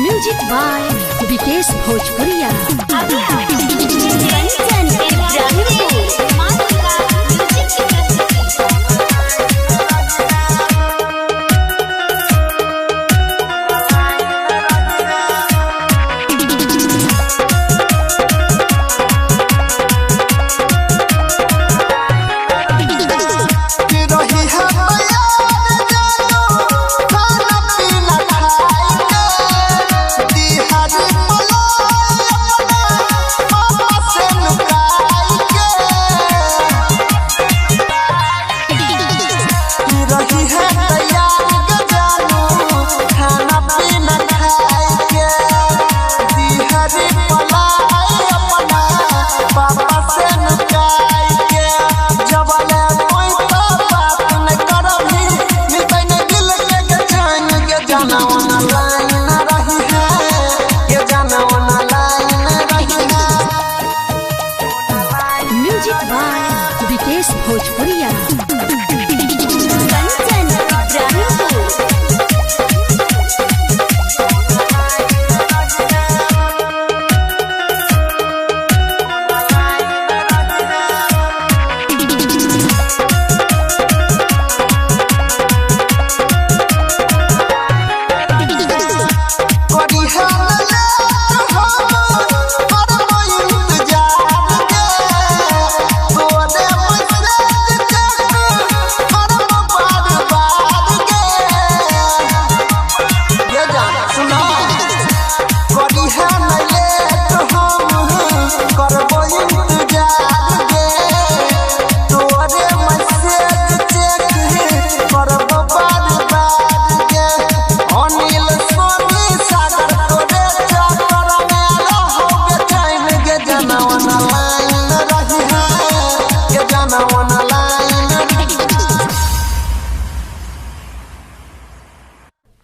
Music by Vikesh भोजपुरिया। Music by Vikesh भोजपुरिया।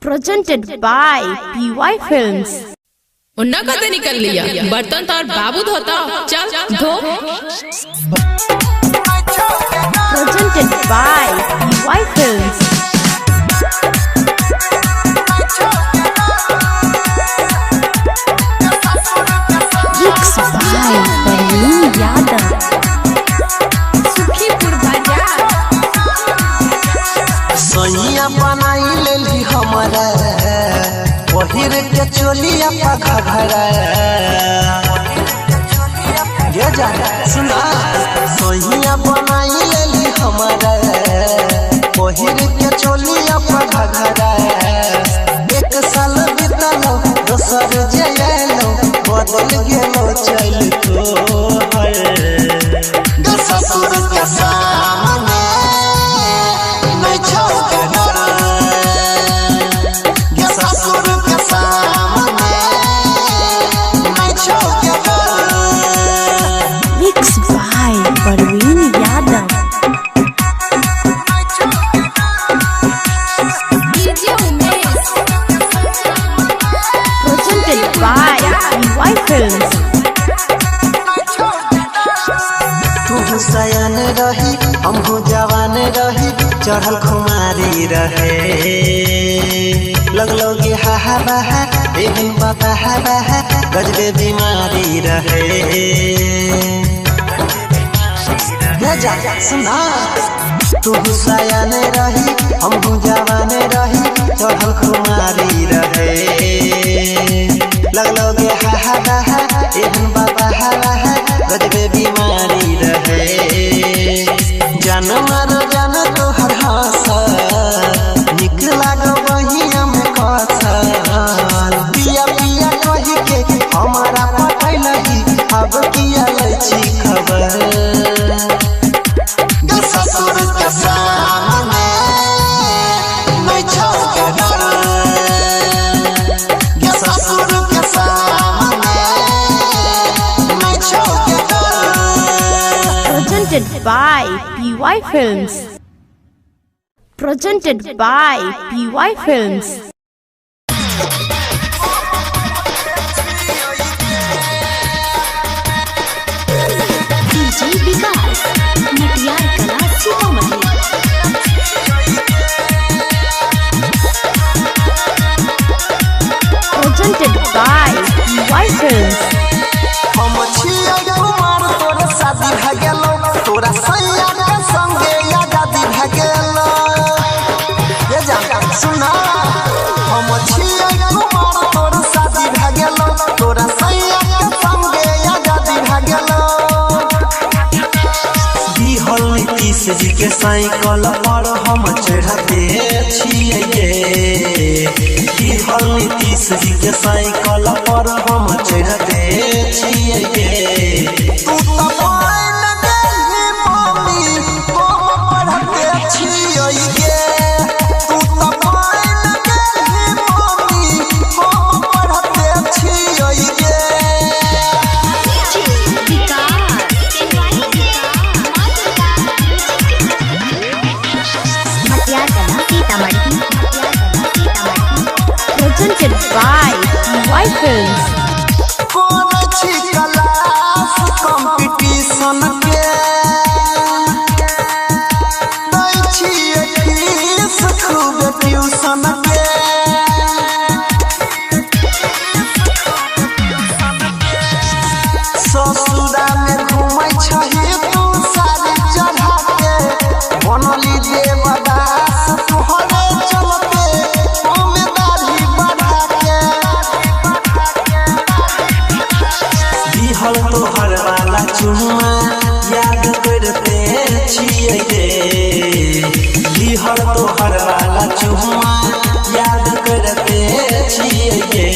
Presented by PY Films। उन्ना कते निकल लिया बर्तन तो और बाबू धोता चल धो। Presented by PY Films। Mixed by Parveen Yadav. Sukhipur बाजार। सैया बनाई लेली हमारा पहिर के चोलिया पखा भरा ये जाना सुना। सैया बनाई लेली हमारा पहिर के चोलिया पखा भरा। एक साल बीतलो दोसर जयलो बदल गेलो चल तो हर ससुर के सामने नहीं छोड़ना। ससुर के सामने नहीं छोड़ना। Mixed by Parveen Yadav. Presented by PY Films। तू सयान रही हमहू जवान रही चढ़ल खुमारी रहे लगलो के हाहा बाहा एहन बाबा बाहा गजबे बीमारी रहे। जा सुना तू सयाने रही हम जवाने रही चढ़ल खुमारी रहे लगलो गे हा एहन बाबा हा गजबे बीमारी रहे जान मारो जान तोहर हंसा निक लागो बहिया में कसल पिया पिया कही के हमारा पटैलही अब किया लैछी खबर ससुर के सामने नहीं छौके डर ससुर के सामने नहीं छौके डर। Presented by PY Films. Presented by PY Films. DJ विकास मटियार कला Sitamarhi. Presented by PY Films. हम छियै कुमार तोरा शादी भ गेलो तोरा सैया के संगे आजादी भ गेलो ये जान सुना हम छियै कुमार तोरा शादी भ गेलो तोरा सैया के संगे आजादी भ गेलो दिहल नीतीश जी के साइकिल पर हम चढ़ते छियै दिहल नीतीश जी के साइकिल पर हम चढ़ते तू तो पाइन गेली मम्मी हम पढ़ते छियै तू तो पाइन गेली मम्मी हम पढ़ते छियै मटियार कला Sitamarhi. Presented by PY Films. कौन छी क्लास कंपटीशन के दै छियै फीस खूब ट्यूशन के ससुरा में घूमै छही तू सारी चढ़ा के बनली देवदास तोहरे चलते हमें दाढ़ी बढ़ा के दिहल तोहर वाला चुम्मा याद करते छियै दिहल तोहर वाला चुम्मा याद करते छियै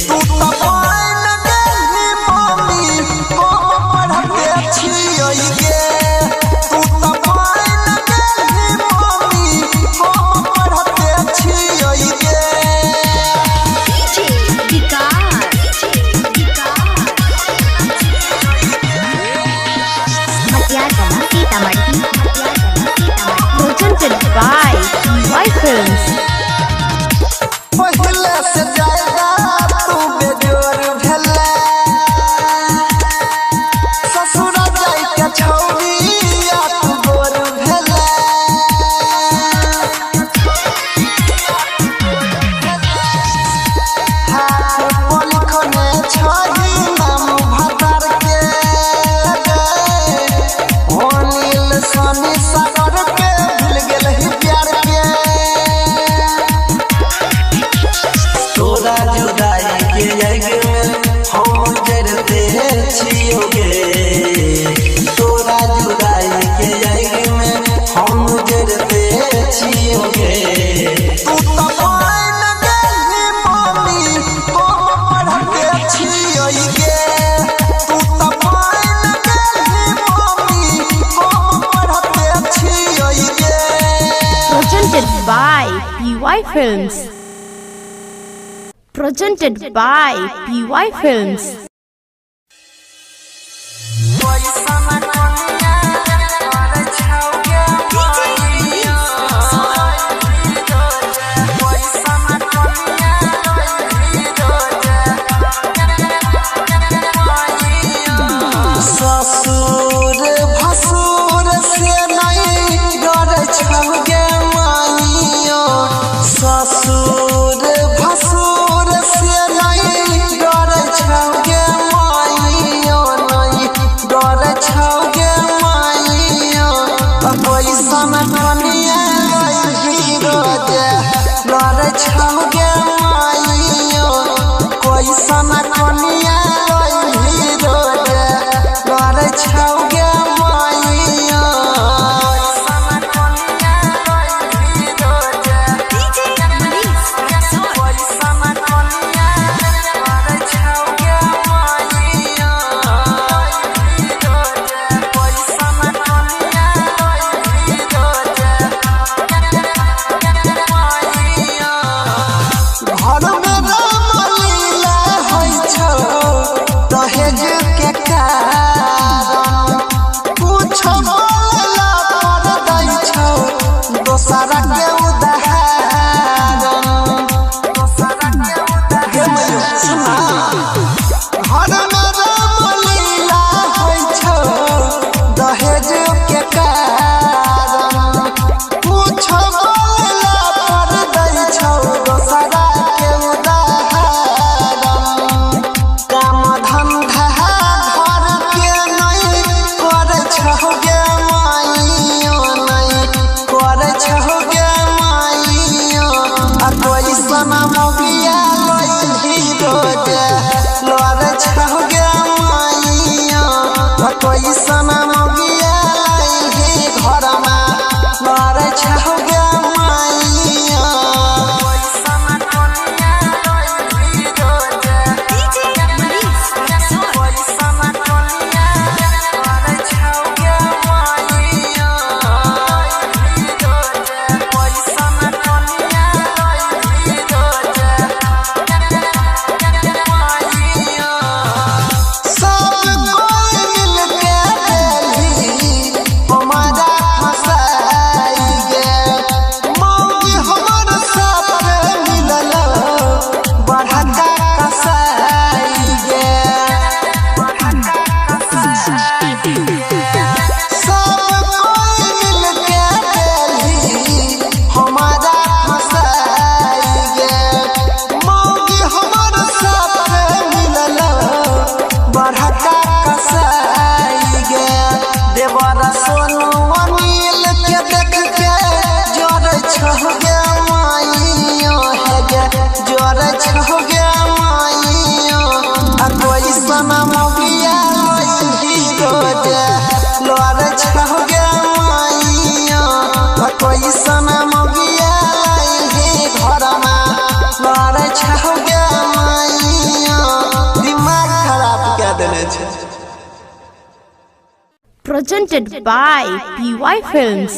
तू तो पाइन गेली मम्मी हम पढ़ते छियै तू तो पाइन गेली मम्मी हम पढ़ते छियै मटियार कला Sitamarhi. Presented by PY Films. पहले से ज्यादा तू बेजोर भेला ससुरा जाय के छौरिया तू गोर भेला हाथ पलिखने छही नाम भतार के अनिल सनी सागर के भूल गेल ही प्यार के तोरा जुदाई के जग में हम जरते छियोगे तोरा जुदाई के जग में हम जरते छियोगे तू तो पाइन गेली मम्मी हम पढ़ते छियै तू तो पाइन गेली मम्मी हम पढ़ते छियै Presented by PY Films. Presented by PY Films. ससुर भसुर से नहीं डर छौगे माइयो ससुर भसुर से नहीं डर छौगे माइयो नहीं डर छौगे माइयो पैसा सना मोगिया लई रोज लोर छह गे माइया कोई सना मोगिया लई घर में लोर छह गे माइया कोई सना कोनिया लई रोज डीजे मनीष कोई सना कोनिया लोर छह गे माइया कोई सना कोनिया लई रोज माइया सब कोई मिलके देली हमारा हंसाई गे मौगी हमर सब मिलल बढ़का कसाई गे सब कोई मिलके देली हमारा हंसाई गे मौगी हमर सब मिलल बढ़का कसाई गे देवरा सोनू अनिल के देख के जोर छह गे माइयो है गे जोर छह गे माइयो आ कोई सना मोगिया लई रोज लोर छह गे माइयो आ कोई सना मोगिया लई घर में लोर छह गे माइयो दिमाग खराब कर देने छै Presented by PY Films.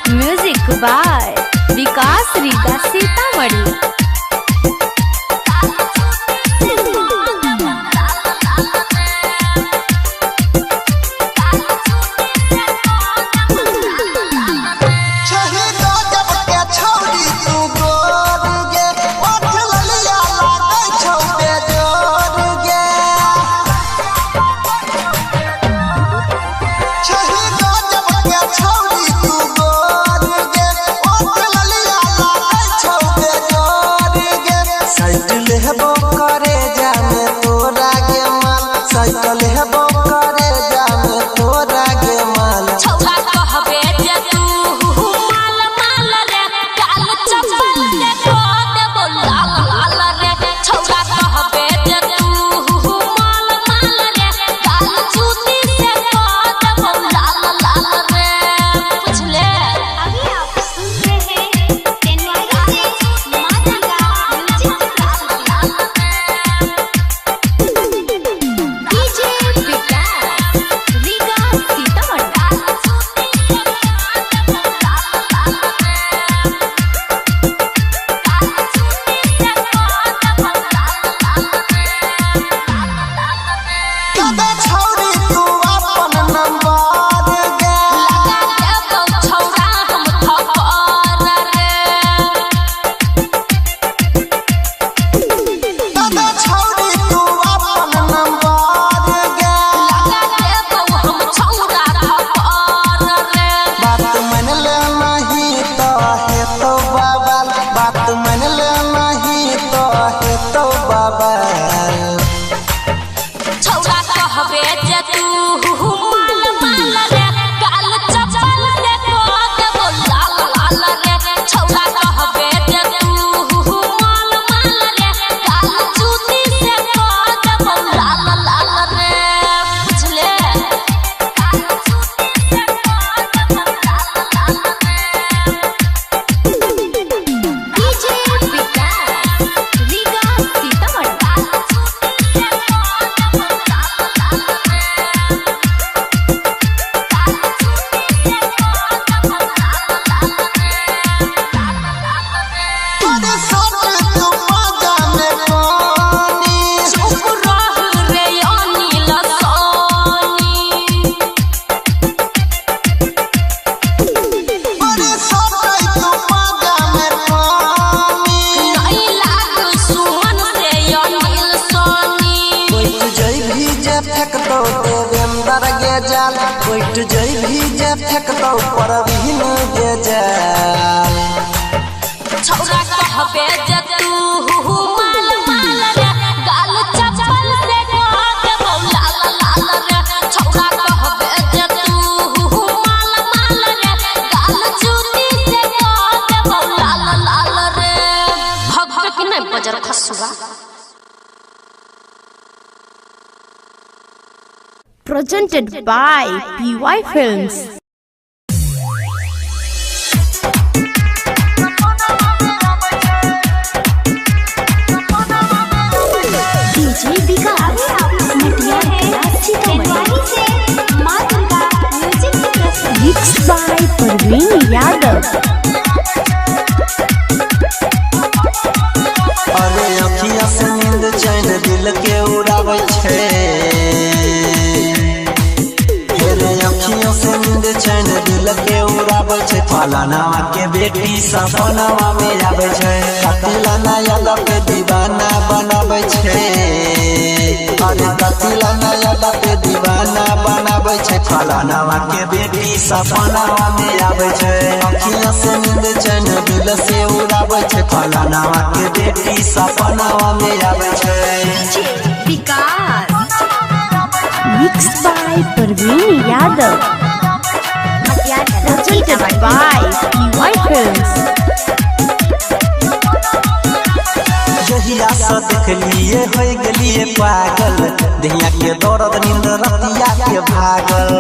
Music by Vikas Rida Sitamarhi. शहीदो जब के छौरी तू गोर गे ओठ ललिया लागे छौ बेजोर गे शहीदो जब के छौरी तू गोर गे ओठ ललिया लागे छौ बेजोर गे साइकिल हेबो करे जामे तोरा गे माल साइकिल हेबो करे जामे तोरा गे माल छौरा कहबे जे तू माल माल रे काल चप्पल के को देबो लाल लाल रे छौरा कहबे जे तू माल माल रे काल जूती से को देबो लाल लाल रे बुझले। अभी आप सुन रहे हैं तेनवारी से माधुरा डीजे विकास रीगा सीतामढ़ी। कदे छौरी तू अपन नंबर गे देबो छौरा हम थप्पड़ रे कदे छौरी तू अपन नंबर गे देबो हम छौरा थप्पड़ रे बात मन ले नहीं तो है तो बाबा बात मन ले नहीं तो है तो बाबा छौरा कहबे जे तू माल माल रे काल चप्पल के को देबो लाल लाल रे छौरा कहबे जे तू माल माल रे काल जूती से को देबो लाल लाल रे बुझले। काल जूती से को देबो लाल लाल डीजे विकास रीगा सीतामढ़ी। कदे सोच तू पाजा में पानी चुप रह रे अनिल सोनी कदे सोच तू पाजा में पानी नहीं लाग सुमन से अनिल सोनी कोई जई भी जे फेंकतो देवेंद्र गे जाल कोई जई भी जे फेंकतो परवीन गे जाल छौरा कहबे जे तू माल माल रे गाल चप्पल से को देबो लाल लाल रे छौरा कहबे Presented by PY Films. DJ Vikas Matiya Sitamarhi से मां Durga music production Mixed by Parveen Yadav. अरे अखिया से नींद चैन दिल के उड़ावे छे अरे अखिया से नींद चैन दिल के उड़ावे छे फलानावा के बेटी सपनावा में आवे छे कतिलाना याद पे दीवाना बनावे छे अरे कतिलाना याद पे दीवाना बनावे छे फलानावा के बेटी सपनावा में आवे छे अखिया से नींद चैन दिल से उड़ावे छे फलानावा के बेटी सपनावा में आवे छे विकास Mixed by Parveen Yadav. Presented by PY Films. जहिया से देखलिए हो गलिए पागल दहिया के दर्द नींद रतिया के भागल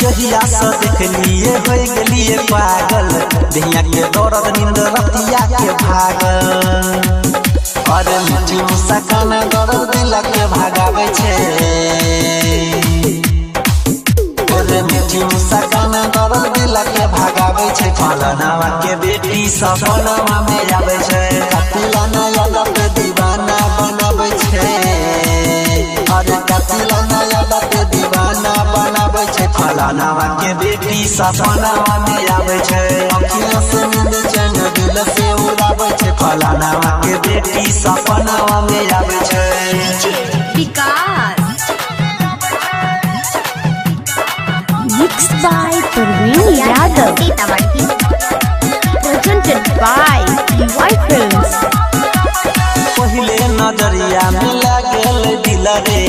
जहिया से देखलिए हो गलिए पागल दहिया के दर्द नींद रतिया के भागल अरे मीठी मुस्कान दर्द दिल के भागावे छे अरे मीठी मुस्कान दर्द दिल के भागावे छे फलानावा के बेटी सपनावा में आवे छे कतिलाना याद पे दीवाना बनावे छे अरे कतिलाना याद पे दीवाना बनावे छे फलानावा के बेटी सपनावा में आवे छे अखियां से नींद चैन दिल से उड़ावे छे फलानावा के बेटी सपनावा में आवे छे विकास Mixed by Parveen Yadav. Presented by PY Films. पहिले नजरिया मिला गेल दिल रे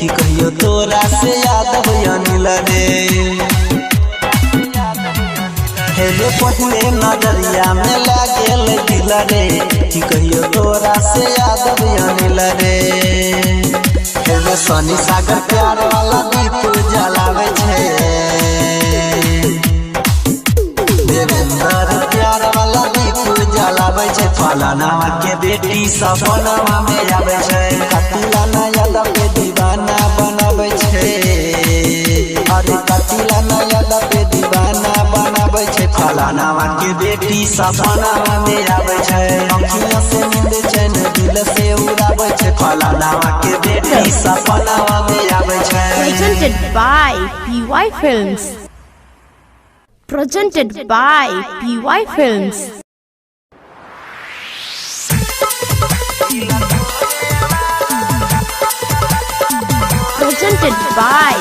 कि कहियो तोरा से याद अनिल रे हेले पहिले नजरिया मिला गेल दिल रे कि कहियो तोरा से याद अनिल रे हेले सनी सागर प्यार वाला दीप जलावे छे देवेंद्र प्यार वाला दीप जलावे छे फलानावा के बेटी सपनावा में आवे छे कतिलाना याद पे दीवाना बनावे छे अरे कतिलाना याद पे दीवाना बनावे छे फलानावा के बेटी सपनावा में आवे छे अखियां से नींद चैन दिल से उड़ावे छे फलानावा के बेटी सपनावा में आवे छे Presented by PY Films. Presented by PY Films. Presented by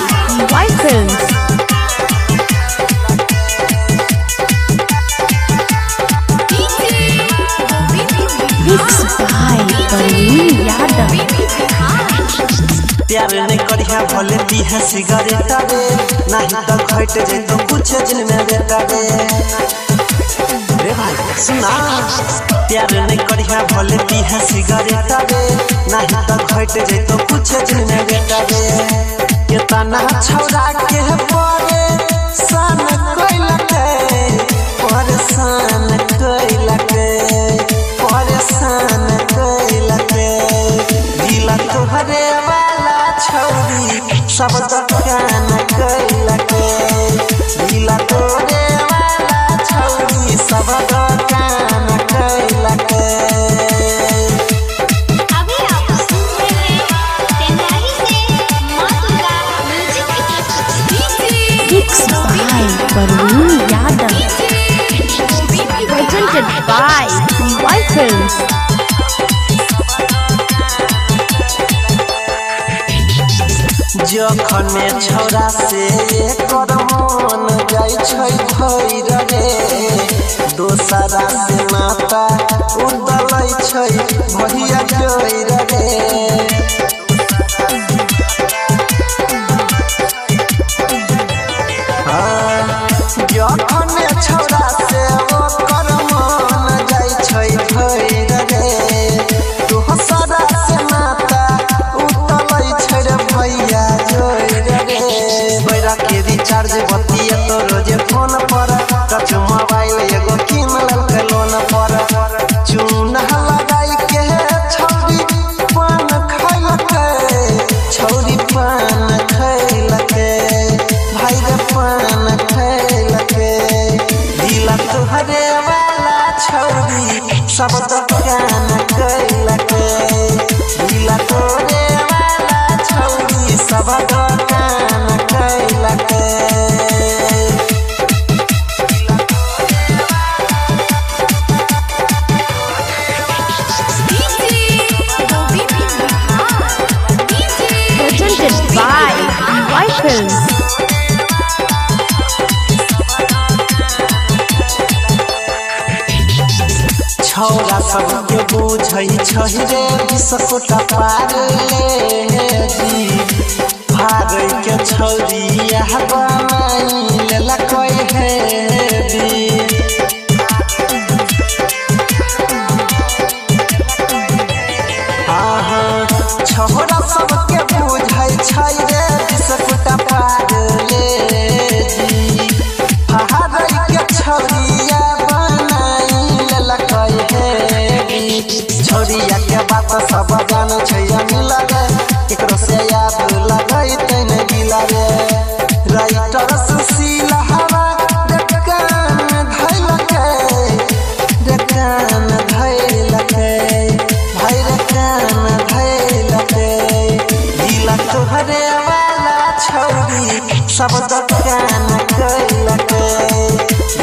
PY Films. Mixed by Parveen Yadav. प्यार नहीं करिया भले पीहा सिगरेट रे नहीं तो घट जे तो कुछ दिन में बेटा रे रे भाई सुना प्यार नहीं करिया भले पीहा सिगरेट रे नहीं तो घट जे तो कुछ दिन में बेटा रे ये तना छौरा के परे सन कोई लगे परेशान कोई लगे परेशान कोई लगे दिल तोहरे छौरी सब दुकान कैला के दिल तोरे वाला छौरी सब दुकान कैला के अभी आप सुन रहे हैं तेनाली से मां Durga music production Mixed by Parveen Yadav. Presented by PY Films. जखन छौरा से एकर मन जाय छै भैर रे दोसरा से नाता उदलै छै भैया जोर रे जखन छौरा से ओकर मन जाय छै भैर रे दोसरा से नाता उदलै रिचार्ज बतिया तो रोजे फोन पर टच मोबाइल एगो किन ललके लोन पर चूना लगाई के छौरी पान खैलके छौरी पान खैलके भाई रे पान खैलके दिला तोहरे वाला छौरी सब दुकान खैलके दिला तोहरे वाला छौरी सब दुकान खैलके Presented by EY Films. छौरा सबके बुझै छै रे बिसकुटा पार ले जी भागै के छौरिया बनाई लेला कोई है भी छौरा सबके बुझै छै रे बिसकुटा पार ले जी भागै के छौरिया बनाई लेला कोई है भी छौरिया के बात सब जान छै मिला रे केकरो से याद लगै तैन दिला रे राइटर सुशीला हवा दुकान धैलके भाई दुकान धैलके दिला तोहरे वाला छौरी सब दुकान कैलके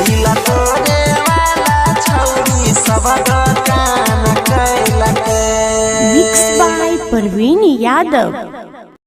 दिला तोहरे वाला छौरी सब दुकान कैलके Mixed by Parveen Yadav.